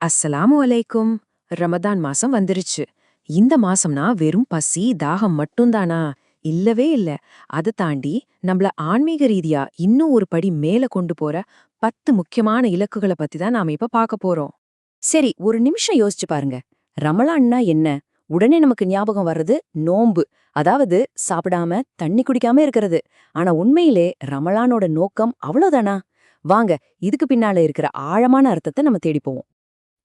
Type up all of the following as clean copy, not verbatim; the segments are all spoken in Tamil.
அஸ்ஸலாமு அலைக்கும். ரமதான் மாசம் வந்துருச்சு. இந்த மாசம்னா வெறும் பசி தாகம் மட்டும்தானா? இல்லவே இல்ல. அதை தாண்டி நம்மள ஆன்மீக ரீதியா இன்னும் ஒரு படி மேல கொண்டு போற 10 முக்கியமான இலக்குகளை பத்தி தான் நாம இப்ப பார்க்க போறோம். சரி, ஒரு நிமிஷம் யோசிச்சு பாருங்க. ரமலான்னா என்ன? உடனே நமக்கு ஞாபகம் வர்றது நோன்பு. அதாவது சாப்பிடாம தண்ணி குடிக்காம இருக்கிறது. ஆனா உண்மையிலே ரமலானோட நோக்கம் அவ்வளவுதானா? வாங்க, இதுக்கு பின்னால இருக்கிற ஆழமான அர்த்தத்தை நம்ம தேடி போவோம்.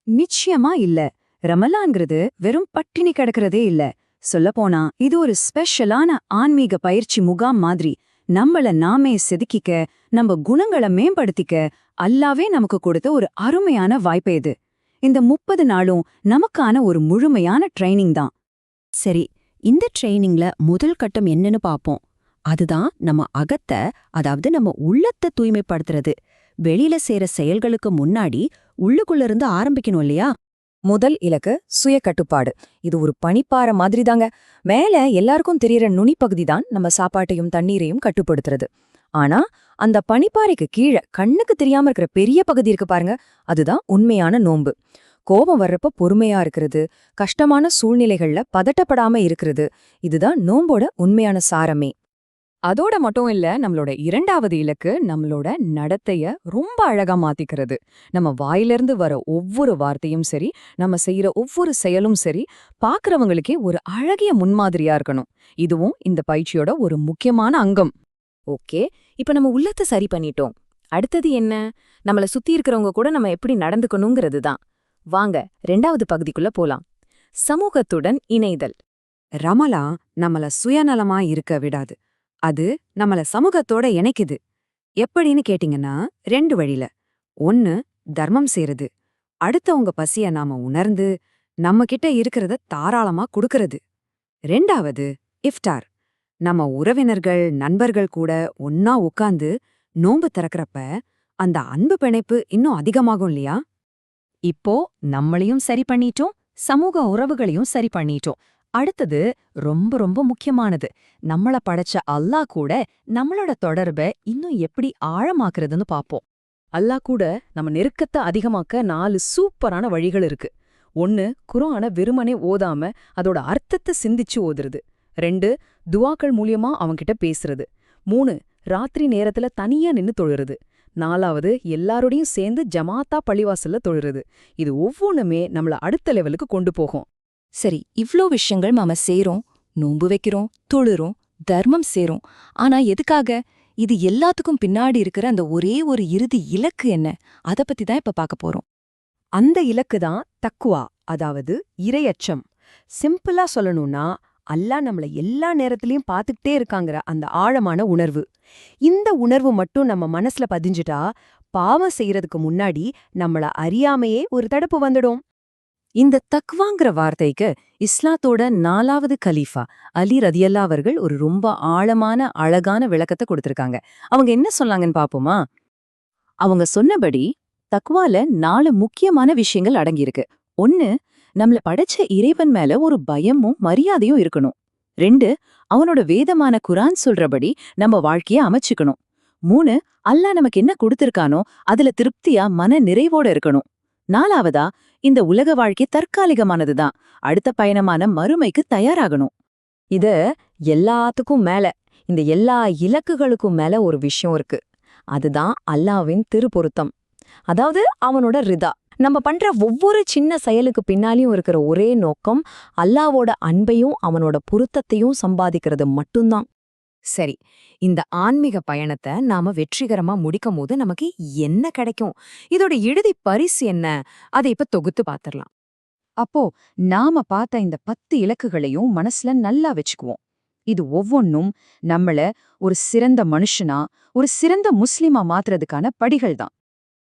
நிச்சயமா இல்ல. ரமலான்ங்கிறது வெறும் பட்டினி கிடக்கிறதே இல்ல. சொல்லப்போனா இது ஒரு ஸ்பெஷலான ஆன்மீக பயிற்சி முகாம் மாதிரி. நம்மள நாமே செதுக்கிக்க, நம்ம குணங்களை மேம்படுத்திக்க அல்லாவே நமக்கு கொடுத்த ஒரு அருமையான வாய்ப்பு இது. இந்த 30 நாளும் நமக்கான ஒரு முழுமையான ட்ரைனிங் தான். சரி, இந்த ட்ரைனிங்ல முதல் கட்டம் என்னன்னு பாப்போம். அதுதான் நம்ம அகத்தை, அதாவது நம்ம உள்ளத்தை தூய்மைப்படுத்துறது. வெளியில செய்யற செயல்களுக்கு முன்னாடி உள்ளுக்குள்ள இருந்து ஆரம்பிக்கணும் இல்லையா? முதல் இலக்கு சுய கட்டுப்பாடு. இது ஒரு பனிப்பாறை மாதிரி தாங்க. மேல எல்லாருக்கும் தெரியற நுனிப்பகுதி தான் நம்ம சாப்பாட்டையும் தண்ணீரையும் கட்டுப்படுத்துறது. ஆனா அந்த பனிப்பாறைக்கு கீழே கண்ணுக்கு தெரியாம இருக்கிற பெரிய பகுதி இருக்கு பாருங்க, அதுதான் உண்மையான நோன்பு. கோபம் வர்றப்ப பொறுமையா இருக்கிறது, கஷ்டமான சூழ்நிலைகள்ல பதட்டப்படாம இருக்கிறது, இதுதான் நோம்போட உண்மையான சாரமே. அதோட மட்டும் இல்ல, நம்மளோட இரண்டாவது இலக்கு நம்மளோட நடத்தைய ரொம்ப அழகா மாத்திக்கிறது. நம்ம வாயிலிருந்து வர ஒவ்வொரு வார்த்தையும் சரி, நம்ம செய்யற ஒவ்வொரு செயலும் சரி, பாக்குறவங்களுக்கே ஒரு அழகிய முன்மாதிரியா இருக்கணும். இதுவும் இந்த பயிற்சியோட ஒரு முக்கியமான அங்கம். ஓகே, இப்ப நம்ம உள்ளத்தை சரி பண்ணிட்டோம். அடுத்தது என்ன? நம்மள சுத்தி இருக்கிறவங்க கூட நம்ம எப்படி நடந்துக்கணுங்கிறது தான். வாங்க, 2வது பகுதிக்குள்ள போலாம். சமூகத்துடன் இணைதல். ரமலா நம்மள சுயநலமா இருக்க விடாது. அது நம்மள சமூகத்தோட இணைக்குது. எப்படின்னு கேட்டிங்கன்னா 2 வழில. 1, தர்மம் செய்றது. அடுத்தவங்க பசிய நாம உணர்ந்து நம்ம கிட்ட இருக்கிறத தாராளமா குடுக்கறது. 2வது இஃப்டார். நம்ம உறவினர்கள் நண்பர்கள் கூட ஒன்னா உட்கார்ந்து நோன்பு திறக்கறப்ப அந்த அன்பு பிணைப்பு இன்னும் அதிகமாகும் இல்லையா? இப்போ நம்மளையும் சரி பண்ணிட்டோம், சமூக உறவுகளையும் சரி பண்ணிட்டோம். அடுத்தது ரொம்ப ரொம்ப முக்கியமானது. நம்மள படைச்ச அல்லாஹ் கூட நம்மளோட தொடர்பை இன்னும் எப்படி ஆழமாக்குறதுன்னு பாப்போம். அல்லாஹ் கூட நம்ம நெருக்கத்தை அதிகமாக்க 4 சூப்பரான வழிகள் இருக்கு. 1, குர்ஆன வெறுமனே ஓதாம அதோட அர்த்தத்தை சிந்திச்சு ஓதுறது. 2, துவாக்கள் மூலியமா அவன்கிட்ட பேசுறது. 3, ராத்திரி நேரத்துல தனியா நின்னு தொழுறது. 4வது, எல்லாரோடையும் சேர்ந்து ஜமாத்தா பள்ளிவாசல்ல தொழுறது. இது ஒவ்வொன்றுமே நம்மள அடுத்த லெவலுக்கு கொண்டு போகும். சரி, இவ்ளோ விஷயங்கள் நாம செய்றோம், நோன்பு வைக்கிறோம், தொழுறோம், தர்மம் செய்றோம். ஆனா எதுக்காக? இது எல்லாத்துக்கும் பின்னாடி இருக்கிற அந்த ஒரே ஒரு இறுதி இலக்கு என்ன? அத பத்தி தான் இப்ப பார்க்க போறோம். அந்த இலக்கு தான் தக்குவா, அதாவது இறையச்சம். சிம்பிளா சொல்லணும்னா, அல்லாஹ் நம்மள எல்லா நேரத்திலயும் பார்த்துக்கிட்டே இருக்காங்கிற அந்த ஆழமான உணர்வு. இந்த உணர்வு மட்டும் நம்ம மனசுல பதிஞ்சிட்டா, பாவம் செய்யறதுக்கு முன்னாடி நம்மள அறியாமையே ஒரு தடுப்பு வந்துடும். இந்த தக்வாங்கிற வார்த்தைக்கு இஸ்லாத்தோட 4வது கலீஃபா அலி ரதியல்லா அவர்கள் ஒரு ரொம்ப ஆழமான அழகான விளக்கத்தை கொடுத்திருக்காங்க. அவங்க என்ன சொன்னாங்கன்னு பாப்போமா? அவங்க சொன்னபடி தக்வால 4 முக்கியமான விஷயங்கள் அடங்கியிருக்கு. 1, நம்மள படைச்ச இறைவன் மேல ஒரு பயமும் மரியாதையும் இருக்கணும். 2, அவனோட வேதமான குர்ஆன் சொல்றபடி நம்ம வாழ்க்கைய அமைச்சுக்கணும். 3, அல்லாஹ் நமக்கு என்ன கொடுத்திருக்கானோ அதுல திருப்தியா மன நிறைவோட இருக்கணும். 4வதா, இந்த உலக வாழ்க்கை தற்காலிகமானதுதான், அடுத்த பயணமான மறுமைக்கு தயாராகணும். இத எல்லாத்துக்கும் மேல, இந்த எல்லா இலக்குகளுக்கும் மேல ஒரு விஷயம் இருக்கு. அதுதான் அல்லாஹ்வின் திருப்பொருத்தம். அதாவது அவனோட ரிதா. நம்ம பண்ற ஒவ்வொரு சின்ன செயலுக்கு பின்னாலையும் இருக்கிற ஒரே நோக்கம் அல்லாஹ்வோட அன்பையும் அவனோட பொருத்தத்தையும் சம்பாதிக்கிறது மட்டும்தான். சரி, இந்த ஆன்மீக பயணத்தை நாம வெற்றிகரமா முடிக்கும் போது நமக்கு என்ன கிடைக்கும்? இதோட இறுதி பரிசு என்ன? அதை இப்ப தொகுத்து பாத்திரலாம். அப்போ நாம பார்த்த இந்த 10 இலக்குகளையும் மனசுல நல்லா வச்சுக்குவோம். இது ஒவ்வொன்னும் நம்மள ஒரு சிறந்த மனுஷனா, ஒரு சிறந்த முஸ்லிமா மாத்துறதுக்கான படிகள் தான்.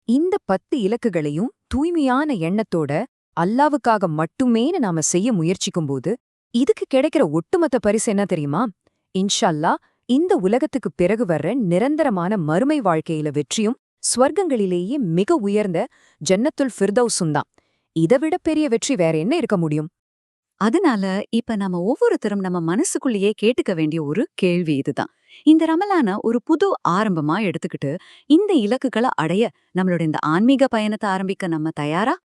இந்த 10 இலக்குகளையும் தூய்மையான எண்ணத்தோட அல்லாவுக்காக மட்டுமே நாம செய்ய முயற்சிக்கும்போது இதுக்கு கிடைக்கிற ஒட்டுமொத்த பரிசு என்ன தெரியுமா? இன்ஷா அல்லாஹ் இந்த உலகத்துக்கு பிறகு வர்ற நிரந்தரமான மறுமை வாழ்க்கையில வெற்றியும் ஸ்வர்க்கங்களிலேயே மிக உயர்ந்த ஜன்னத்துல் ஃபிர்தௌஸும் தான். இதைவிட பெரிய வெற்றி வேற என்ன இருக்க முடியும்? அதனால இப்ப நாம ஒவ்வொருத்தரும் நம்ம மனசுக்குள்ளேயே கேட்டுக்க வேண்டிய ஒரு கேள்வி இதுதான். இந்த ரமலான ஒரு புது ஆரம்பமா எடுத்துக்கிட்டு இந்த இலக்குகளை அடைய நம்மளோட இந்த ஆன்மீக பயணத்தை ஆரம்பிக்க நம்ம தயாரா?